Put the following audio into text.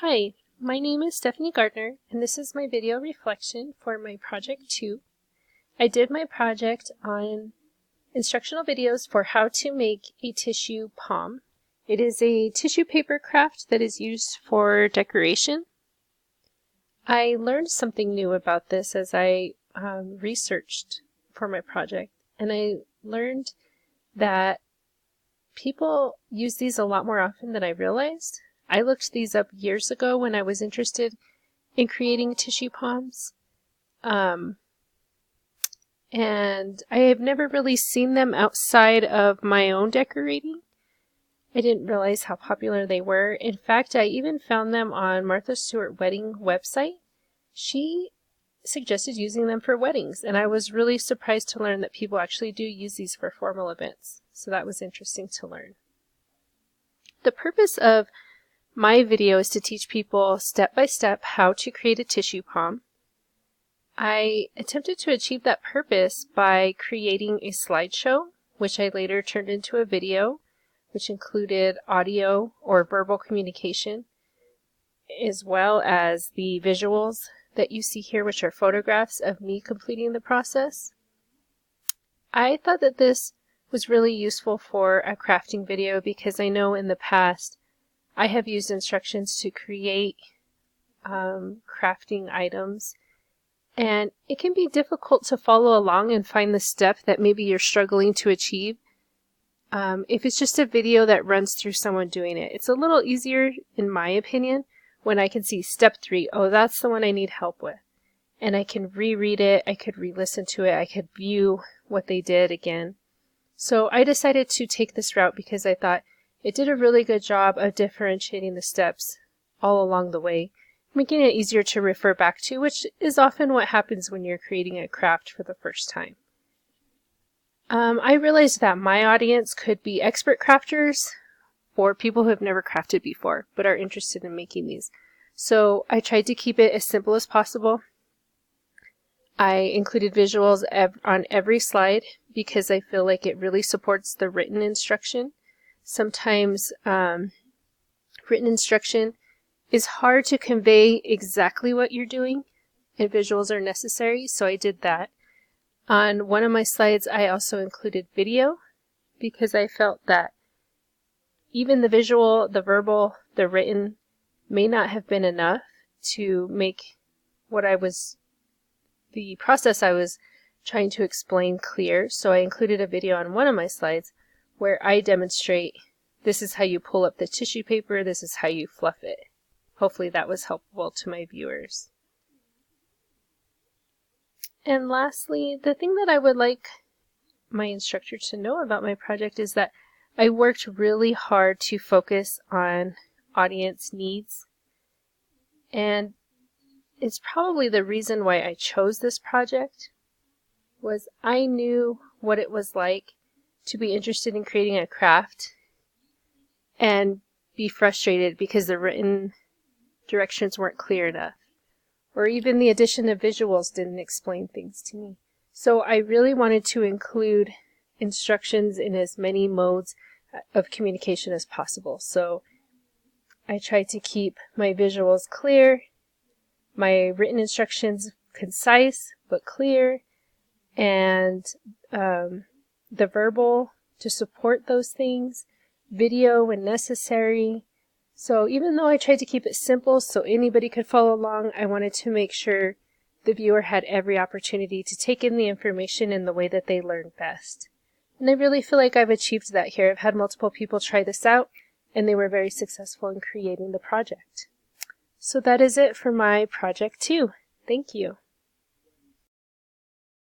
Hi, my name is Stephanie Gardner, and this is my video reflection for my Project 2. I did my project on instructional videos for how to make a tissue palm. It is a tissue paper craft that is used for decoration. I learned something new about this as I researched for my project, and I learned that people use these a lot more often than I realized. I looked these up years ago when I was interested in creating tissue palms. And I have never really seen them outside of my own decorating. I didn't realize how popular they were. In fact, I even found them on Martha Stewart wedding website. She suggested using them for weddings, and I was really surprised to learn that people actually do use these for formal events. So that was interesting to learn. The purpose of my video is to teach people step by step how to create a tissue palm. I attempted to achieve that purpose by creating a slideshow, which I later turned into a video, which included audio or verbal communication, as well as the visuals that you see here, which are photographs of me completing the process. I thought that this was really useful for a crafting video because I know in the past I have used instructions to create crafting items, and it can be difficult to follow along and find the step that maybe you're struggling to achieve. If it's just a video that runs through someone doing it, it's a little easier, in my opinion, when I can see step 3, oh, that's the one I need help with. And I can reread it, I could re-listen to it, I could view what they did again. So I decided to take this route because I thought it did a really good job of differentiating the steps all along the way, making it easier to refer back to, which is often what happens when you're creating a craft for the first time. I realized that my audience could be expert crafters or people who have never crafted before but are interested in making these. So I tried to keep it as simple as possible. I included visuals on every slide because I feel like it really supports the written instruction. Sometimes written instruction is hard to convey exactly what you're doing, and visuals are necessary, so I did that. On one of my slides, I also included video because I felt that even the visual, the verbal, the written may not have been enough to make the process I was trying to explain clear. So I included a video on one of my slides where I demonstrate this is how you pull up the tissue paper, this is how you fluff it. Hopefully that was helpful to my viewers. And lastly, the thing that I would like my instructor to know about my project is that I worked really hard to focus on audience needs. And it's probably the reason why I chose this project was I knew what it was like to be interested in creating a craft and be frustrated because the written directions weren't clear enough, or even the addition of visuals didn't explain things to me. So I really wanted to include instructions in as many modes of communication as possible. So I tried to keep my visuals clear, my written instructions concise but clear, and the verbal to support those things, video when necessary. So even though I tried to keep it simple so anybody could follow along, I wanted to make sure the viewer had every opportunity to take in the information in the way that they learn best. And I really feel like I've achieved that here. I've had multiple people try this out, and they were very successful in creating the project. So that is it for my project 2. Thank you.